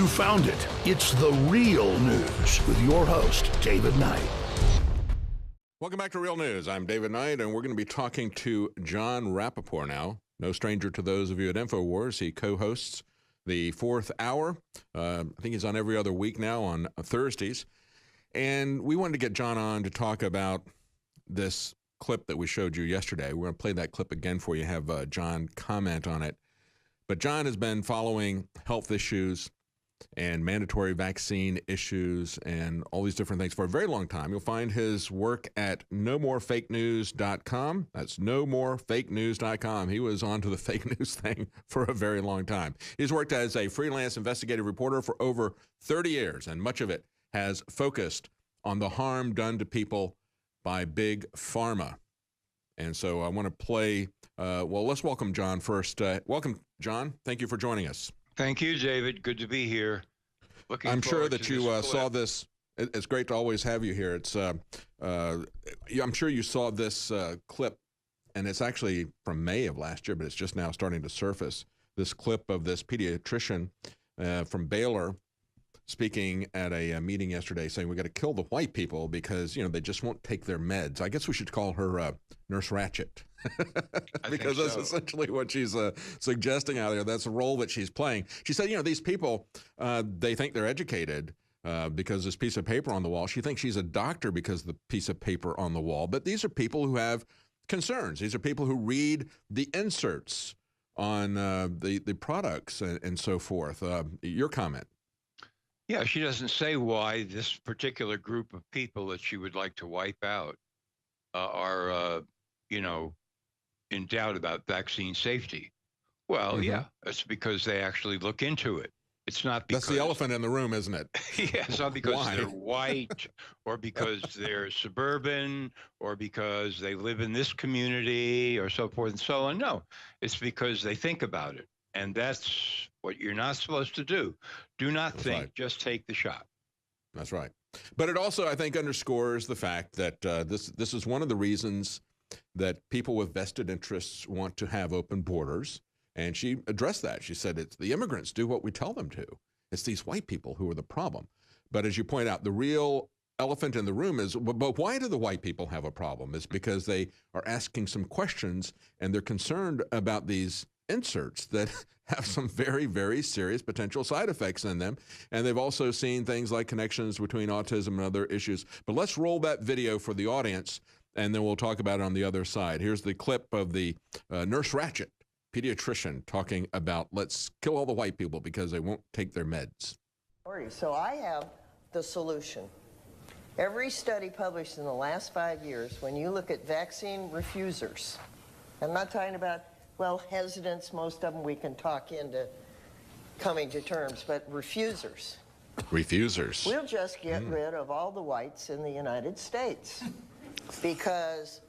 You found it. It's the real news with your host, David Knight. Welcome back to Real News. I'm David Knight, and we're going to be talking to John Rappaport now. No stranger to those of you at InfoWars. He co-hosts the Fourth Hour. I think he's on every other week now on Thursdays. And we wanted to get John on to talk about this clip that we showed you yesterday. We're going to play that clip again for you, have John comment on it. But John has been following health issues and mandatory vaccine issues and all these different things for a very long time. You'll find his work at nomorefakenews.com. That's nomorefakenews.com. He was onto the fake news thing for a very long time. He's worked as a freelance investigative reporter for over 30 years, and much of it has focused on the harm done to people by Big Pharma. And so I want to play, well, let's welcome John first. Welcome, John. Thank you for joining us. Thank you, David. Good to be here. I'm sure that you saw this. It's great to always have you here. It's I'm sure you saw this clip, and it's actually from May of last year, but it's just now starting to surface. This clip of this pediatrician from Baylor speaking at a meeting yesterday saying we got to kill the white people because, you know, they just won't take their meds. I guess we should call her Nurse Ratchet because that's essentially what she's suggesting out there. That's the role that she's playing. She said, you know, these people, they think they're educated because this piece of paper on the wall. She thinks she's a doctor because of the piece of paper on the wall. But these are people who have concerns. These are people who read the inserts on the products and so forth. Your comment. Yeah, she doesn't say why this particular group of people that she would like to wipe out are, you know, in doubt about vaccine safety. Well, yeah, it's because they actually look into it. It's not because... That's the elephant in the room, isn't it? Yeah, it's not because they're white or because they're suburban or because they live in this community or so forth and so on. No, it's because they think about it. And that's what you're not supposed to do. Do not think, just take the shot. That's right. But it also, I think, underscores the fact that this is one of the reasons that people with vested interests want to have open borders. And she addressed that. She said, it's the immigrants do what we tell them to. It's these white people who are the problem. But as you point out, the real elephant in the room is, but why do the white people have a problem? It's because they are asking some questions and they're concerned about these inserts that have some very, very serious potential side effects in them. And they've also seen things like connections between autism and other issues. But let's roll that video for the audience, and then we'll talk about it on the other side. Here's the clip of the Nurse Ratchet, pediatrician, talking about let's kill all the white people because they won't take their meds. So I have the solution. Every study published in the last 5 years, when you look at vaccine refusers, I'm not talking about, well, hesitants, most of them we can talk into coming to terms, but refusers. Refusers. We'll just get rid of all the whites in the United States because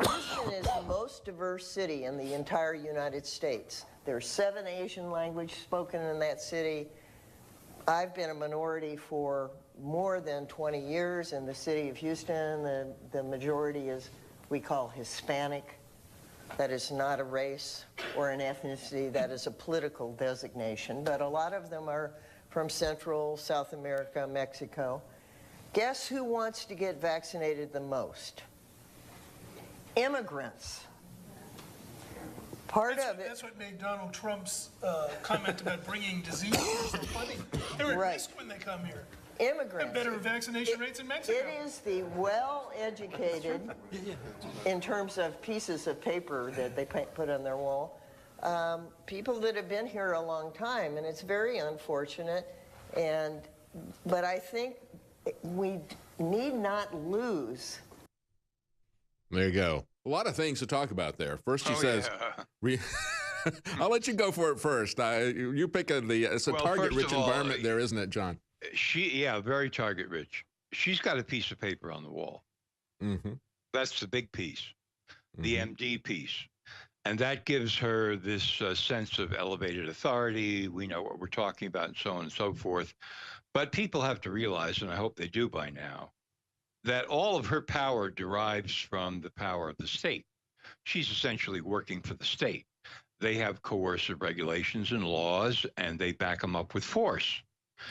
Houston is the most diverse city in the entire United States. There's 7 Asian languages spoken in that city. I've been a minority for more than 20 years in the city of Houston. The majority is, we call Hispanic. That is not a race or an ethnicity, that is a political designation. But a lot of them are from Central, South America, Mexico. Guess who wants to get vaccinated the most? Immigrants. That's what made Donald Trump's comment about bringing disease here so funny. They're at risk when they come here. Immigrants. Better vaccination rates in Mexico. It is the well-educated, in terms of pieces of paper that they put on their wall, people that have been here a long time, and it's very unfortunate. But I think we need not lose. There you go. A lot of things to talk about there. First, she says, I'll let you go for it first. You pick it's a target-rich environment there, isn't it, John? Yeah, very target-rich. She's got a piece of paper on the wall. That's the big piece, the MD piece. And that gives her this sense of elevated authority. We know what we're talking about and so on and so forth. But people have to realize, and I hope they do by now, that all of her power derives from the power of the state. She's essentially working for the state. They have coercive regulations and laws, and they back them up with force.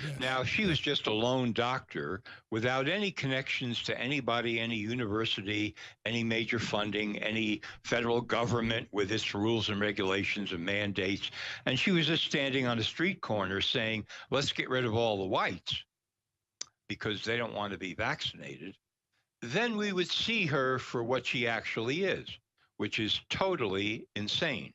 Yes. Now, if she was just a lone doctor without any connections to anybody, any university, any major funding, any federal government with its rules and regulations and mandates, and she was just standing on a street corner saying, let's get rid of all the whites because they don't want to be vaccinated, then we would see her for what she actually is, which is totally insane,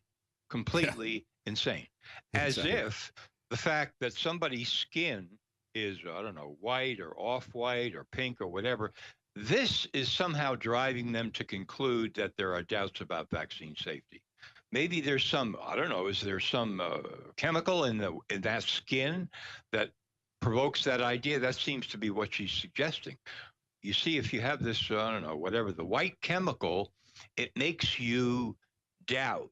completely insane. As if the fact that somebody's skin is, I don't know, white or off-white or pink or whatever, this is somehow driving them to conclude that there are doubts about vaccine safety. Maybe there's some, I don't know, is there some chemical in that skin that provokes that idea? That seems to be what she's suggesting. You see, if you have this, I don't know, whatever, the white chemical, it makes you doubt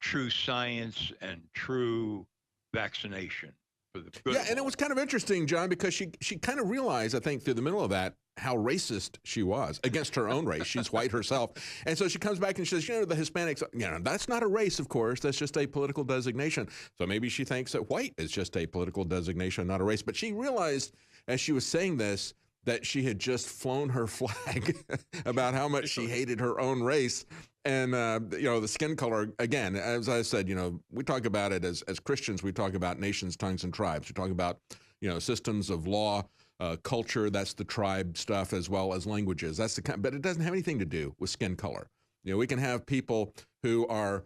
true science and true vaccination for the good. Yeah, and it was kind of interesting, John, because she kind of realized, I think, through the middle of that, how racist she was against her own race. She's white herself. And so she comes back and she says, the Hispanics, that's not a race, of course. That's just a political designation. So maybe she thinks that white is just a political designation, not a race. But she realized, as she was saying this, that she had just flown her flag about how much she hated her own race. And, the skin color, again, as I said, we talk about it as Christians, we talk about nations, tongues, and tribes. We talk about, systems of law, culture, that's the tribe stuff, as well as languages. That's but it doesn't have anything to do with skin color. We can have people who are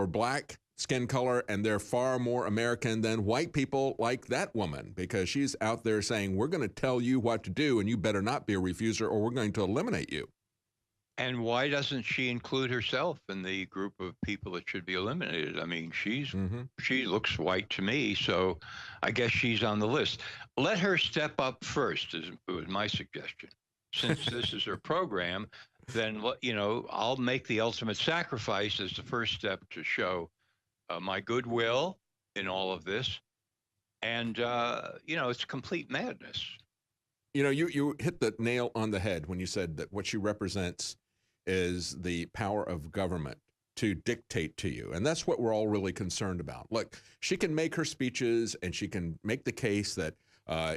black skin color, and they're far more American than white people like that woman, because she's out there saying, we're going to tell you what to do, and you better not be a refuser, or we're going to eliminate you. And why doesn't she include herself in the group of people that should be eliminated? I mean, she looks white to me, so I guess she's on the list. Let her step up first, was my suggestion. Since this is her program, then, I'll make the ultimate sacrifice as the first step to show my goodwill in all of this. And, it's complete madness. You hit the nail on the head when you said that what she represents is the power of government to dictate to you. And that's what we're all really concerned about. Look, she can make her speeches and she can make the case that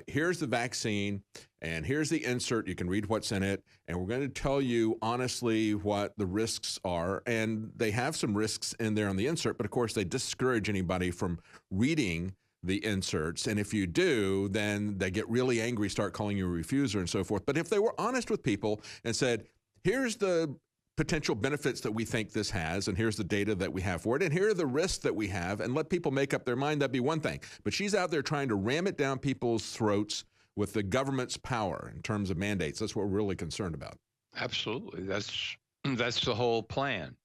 here's the vaccine and here's the insert. You can read what's in it. And we're going to tell you honestly what the risks are. And they have some risks in there on the insert, but of course they discourage anybody from reading the inserts. And if you do, then they get really angry, start calling you a refuser and so forth. But if they were honest with people and said, here's the potential benefits that we think this has, and here's the data that we have for it, and here are the risks that we have, and let people make up their mind, that'd be one thing. But she's out there trying to ram it down people's throats with the government's power in terms of mandates. That's what we're really concerned about. Absolutely. That's the whole plan.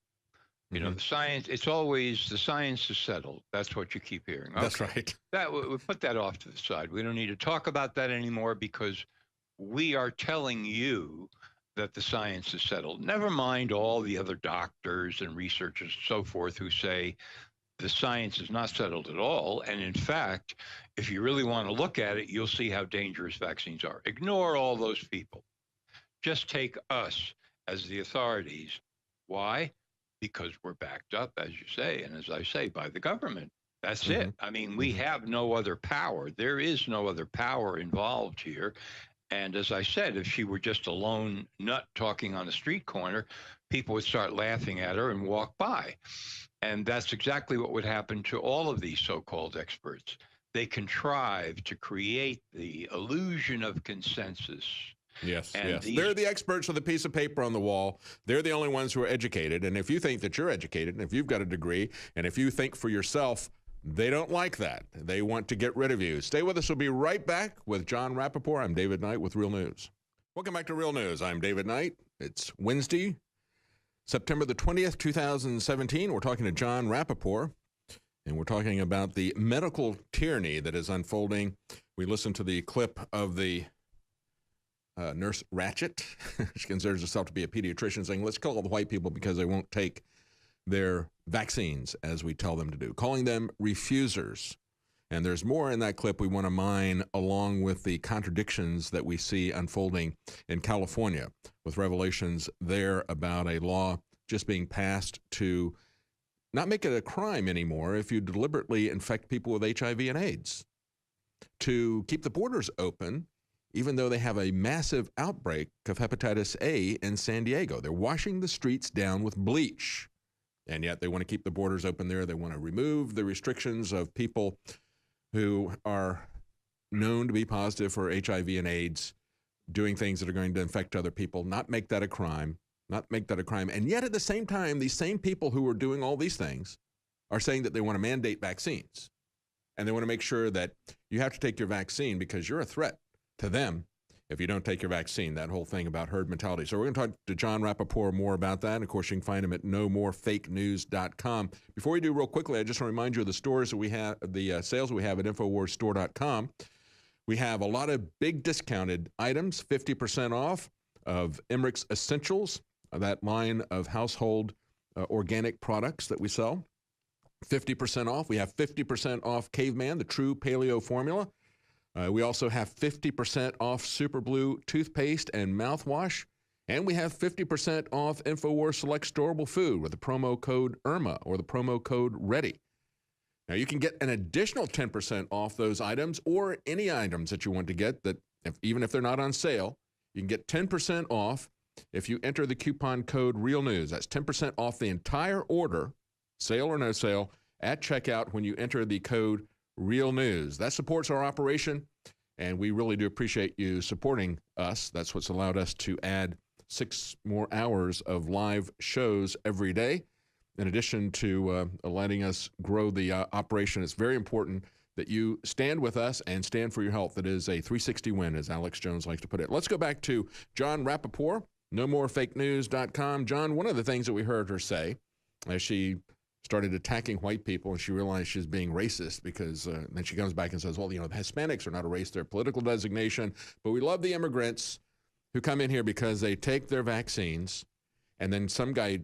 The science, it's always the science is settled. That's what you keep hearing. Okay. That's right. We put that off to the side. We don't need to talk about that anymore because we are telling you that the science is settled. Never mind all the other doctors and researchers and so forth who say the science is not settled at all. And in fact, if you really want to look at it, you'll see how dangerous vaccines are. Ignore all those people. Just take us as the authorities. Why? Because we're backed up, as you say, and as I say, by the government. That's it. I mean, we have no other power. There is no other power involved here. And as I said, if she were just a lone nut talking on a street corner, people would start laughing at her and walk by. And that's exactly what would happen to all of these so-called experts. They contrive to create the illusion of consensus. Yes. They're the experts with a piece of paper on the wall. They're the only ones who are educated. And if you think that you're educated, and if you've got a degree, and if you think for yourself, they don't like that. They want to get rid of you. Stay with us. We'll be right back with John Rappaport. I'm David Knight with Real News. Welcome back to Real News. I'm David Knight. It's Wednesday, September the 20th, 2017. We're talking to John Rappaport, and we're talking about the medical tyranny that is unfolding. We listened to the clip of the nurse Ratchet. She considers herself to be a pediatrician, saying, let's call the white people because they won't take their vaccines as we tell them to do, calling them refusers. And there's more in that clip we want to mine, along with the contradictions that we see unfolding in California, with revelations there about a law just being passed to not make it a crime anymore if you deliberately infect people with HIV and AIDS. to keep the borders open, even though they have a massive outbreak of hepatitis A in San Diego. They're washing the streets down with bleach, and yet they want to keep the borders open there. They want to remove the restrictions of people who are known to be positive for HIV and AIDS, doing things that are going to infect other people, not make that a crime, And yet at the same time, these same people who are doing all these things are saying that they want to mandate vaccines. And they want to make sure that you have to take your vaccine because you're a threat to them if you don't take your vaccine, that whole thing about herd mentality. So we're going to talk to John Rappaport more about that. And of course, you can find him at nomorefakenews.com. Before we do, real quickly, I just want to remind you of the stores that we have, the sales we have at InfoWarsStore.com. We have a lot of big discounted items, 50% off of Emmerich's Essentials, that line of household organic products that we sell. 50% off. We have 50% off Caveman, the true paleo formula. We also have 50% off Super Blue toothpaste and mouthwash. And we have 50% off InfoWars Select Storable Food with the promo code IRMA or the promo code READY. Now, you can get an additional 10% off those items or any items that you want to get that, even if they're not on sale, you can get 10% off if you enter the coupon code REALNEWS. That's 10% off the entire order, sale or no sale, at checkout when you enter the code REALNEWS. That supports our operation, and we really do appreciate you supporting us. That's what's allowed us to add 6 more hours of live shows every day. In addition to letting us grow the operation, it's very important that you stand with us and stand for your health. It is a 360 win, as Alex Jones likes to put it. Let's go back to John Rappaport, nomorefakenews.com. John, one of the things that we heard her say as she started attacking white people and she realized she's being racist because then she comes back and says, well, the Hispanics are not a race, they're a political designation, but we love the immigrants who come in here because they take their vaccines. And then some guy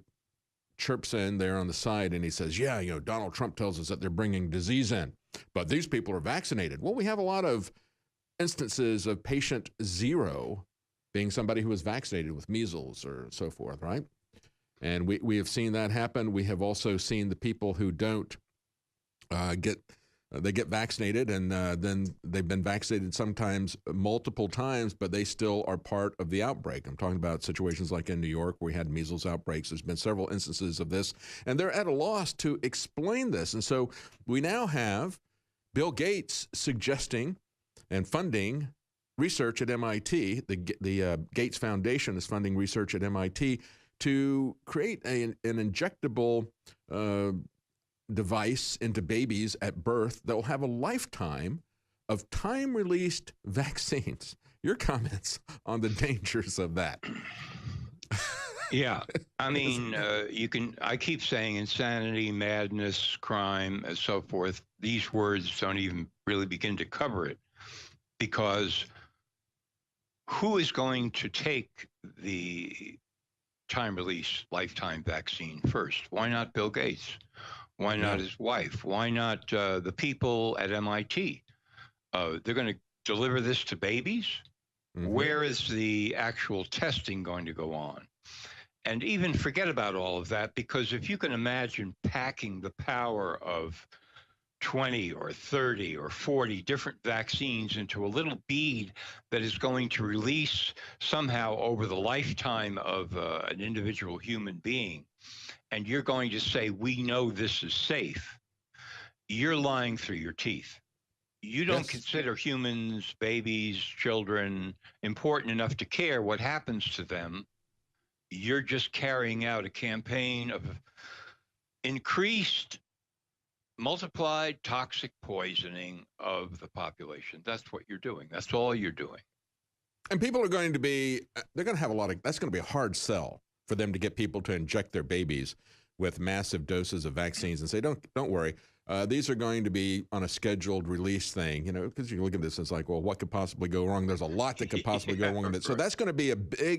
chirps in there on the side and he says, yeah, Donald Trump tells us that they're bringing disease in, but these people are vaccinated. Well, we have a lot of instances of patient 0 being somebody who was vaccinated with measles or so forth, right? And we have seen that happen. We have also seen the people who don't get vaccinated, and then they've been vaccinated sometimes multiple times, but they still are part of the outbreak. I'm talking about situations like in New York where we had measles outbreaks. There's been several instances of this, and they're at a loss to explain this. And so we now have Bill Gates suggesting and funding research at MIT. The Gates Foundation is funding research at MIT to create an injectable device into babies at birth that will have a lifetime of time-released vaccines. Your comments on the dangers of that? Yeah, I mean, I keep saying insanity, madness, crime, and so forth. These words don't even really begin to cover it, because who is going to take the time-release lifetime vaccine first? Why not Bill Gates? Why not his wife? Why not the people at MIT? They're going to deliver this to babies? Mm-hmm. Where is the actual testing going to go on? And even forget about all of that, because if you can imagine packing the power of 20 or 30 or 40 different vaccines into a little bead that is going to release somehow over the lifetime of an individual human being, and you're going to say, we know this is safe, you're lying through your teeth. You don't consider humans, babies, children important enough to care what happens to them. You're just carrying out a campaign of increased, multiplied toxic poisoning of the population. That's what you're doing. That's all you're doing. And people are going to be, they're going to have that's going to be a hard sell for them to get people to inject their babies with massive doses of vaccines and say, don't worry. These are going to be on a scheduled release thing, because you look at this, it's like, well, what could possibly go wrong? There's a lot that could possibly go wrong with it. So that's going to be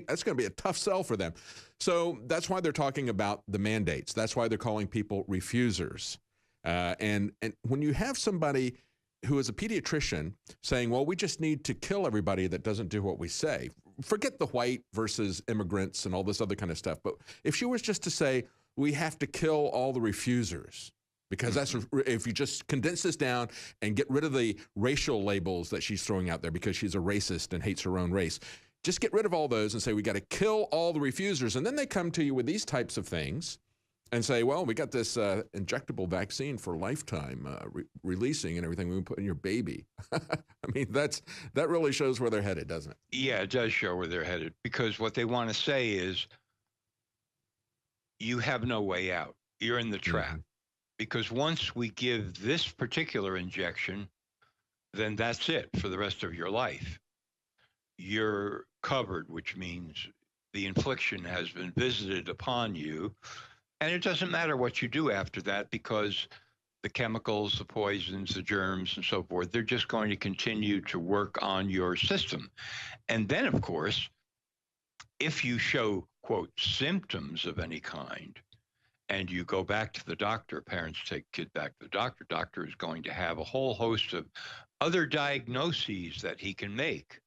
that's going to be a tough sell for them. So that's why they're talking about the mandates. That's why they're calling people refusers. And when you have somebody who is a pediatrician saying, well, we just need to kill everybody that doesn't do what we say, forget the white versus immigrants and all this other kind of stuff. But if she was just to say, we have to kill all the refusers, Because that's, if you just condense this down and get rid of the racial labels that she's throwing out there because she's a racist and hates her own race, just get rid of all those and say, we got to kill all the refusers. And then they come to you with these types of things and say, well, we got this injectable vaccine for lifetime releasing and everything we can put in your baby. I mean, that really shows where they're headed, doesn't it? Yeah, it does show where they're headed, because what they want to say is you have no way out. You're in the trap. Mm-hmm. Because once we give this particular injection, then that's it for the rest of your life. You're covered, which means the infliction has been visited upon you. And it doesn't matter what you do after that, because the chemicals, the poisons, the germs, and so forth, they're just going to continue to work on your system. And then, of course, if you show, quote, symptoms of any kind, and you go back to the doctor, parents take kid back to the doctor is going to have a whole host of other diagnoses that he can make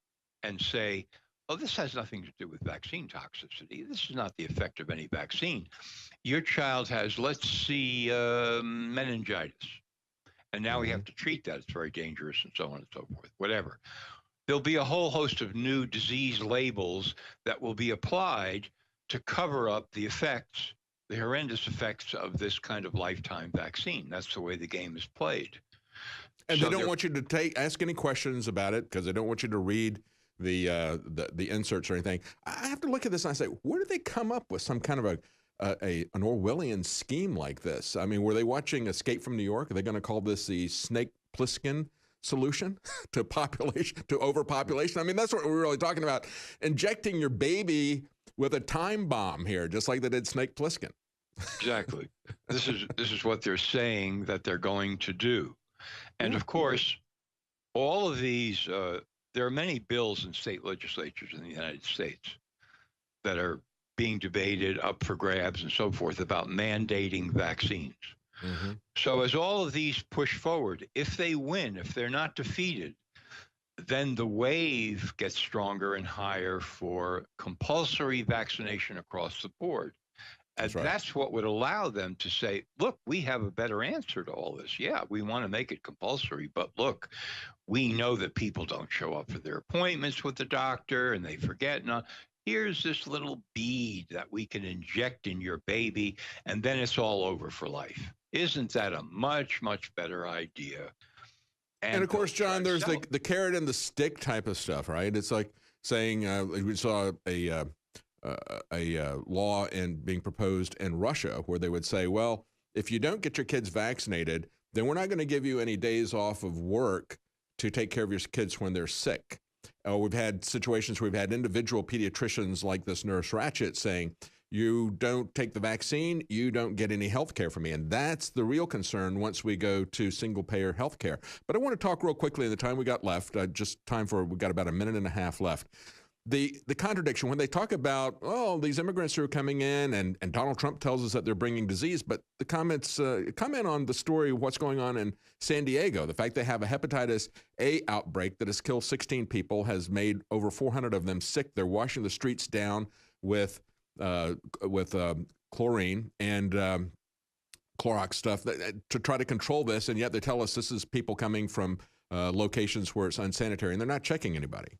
and say, oh, this has nothing to do with vaccine toxicity. This is not the effect of any vaccine. Your child has, let's see, meningitis. And now we have to treat that. It's very dangerous and so on and so forth, whatever. There'll be a whole host of new disease labels that will be applied to cover up the effects, the horrendous effects of this kind of lifetime vaccine. That's the way the game is played. And so they don't want you to ask any questions about it, because they don't want you to read the inserts or anything. I have to look at this and I say, where did they come up with some kind of an Orwellian scheme like this? I mean, were they watching Escape from New York? Are they going to call this the Snake Plissken solution to overpopulation? I mean, that's what we're really talking about. Injecting your baby with a time bomb here, just like they did Snake Plissken. Exactly. This is what they're saying that they're going to do. And of course, all of these, there are many bills in state legislatures in the United States that are being debated, up for grabs and so forth, about mandating vaccines. Mm-hmm. So as all of these push forward, if they win, if they're not defeated, then the wave gets stronger and higher for compulsory vaccination across the board. And that's what would allow them to say, look, we have a better answer to all this. Yeah, we want to make it compulsory, but look, we know that people don't show up for their appointments with the doctor and they forget. Now, here's this little bead that we can inject in your baby, and then it's all over for life. Isn't that a much, much better idea? And of course, John, there's the carrot and the stick type of stuff, right? It's like saying we saw a law being proposed in Russia where they would say, well, if you don't get your kids vaccinated, then we're not going to give you any days off of work to take care of your kids when they're sick. We've had situations where we've had individual pediatricians like this nurse Ratchet saying, you don't take the vaccine, you don't get any health care from me. And that's the real concern once we go to single-payer health care. But I want to talk real quickly in the time we got left, we've got about a minute and a half left. The contradiction, when they talk about, oh, these immigrants who are coming in, and Donald Trump tells us that they're bringing disease, but the comment on the story of what's going on in San Diego, the fact they have a hepatitis A outbreak that has killed 16 people, has made over 400 of them sick. They're washing the streets down with chlorine and Clorox stuff to try to control this, and yet they tell us this is people coming from locations where it's unsanitary, and they're not checking anybody.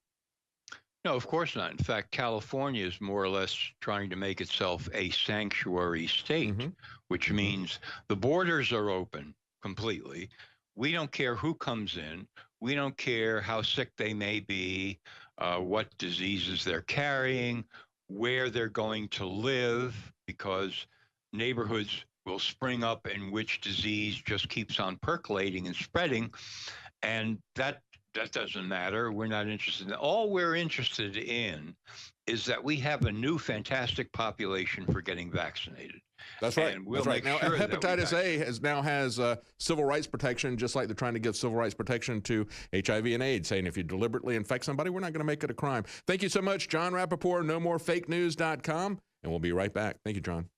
No, of course not. In fact, California is more or less trying to make itself a sanctuary state, which means the borders are open completely. We don't care who comes in. We don't care how sick they may be, what diseases they're carrying, where they're going to live, because neighborhoods will spring up in which disease just keeps on percolating and spreading. And that doesn't matter. We're not interested in that. All we're interested in is that we have a new fantastic population for getting vaccinated. That's right. And we'll That's right. Now, sure hepatitis A now has civil rights protection, just like they're trying to give civil rights protection to HIV and AIDS, saying if you deliberately infect somebody, we're not going to make it a crime. Thank you so much, John Rappaport, nomorefakenews.com, and we'll be right back. Thank you, John.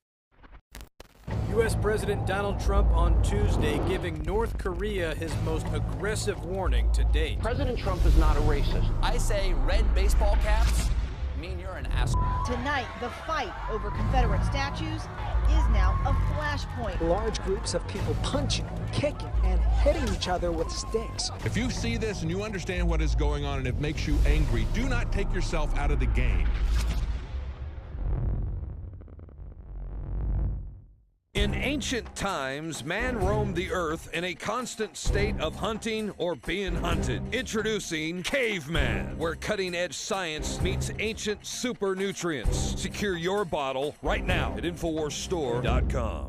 U.S. President Donald Trump on Tuesday giving North Korea his most aggressive warning to date. President Trump is not a racist. I say red baseball caps mean you're an ass. Tonight, the fight over Confederate statues is now a flashpoint. Large groups of people punching, kicking, and hitting each other with sticks. If you see this and you understand what is going on and it makes you angry, do not take yourself out of the game. In ancient times, man roamed the earth in a constant state of hunting or being hunted. Introducing Caveman, where cutting-edge science meets ancient super nutrients. Secure your bottle right now at InfoWarsStore.com.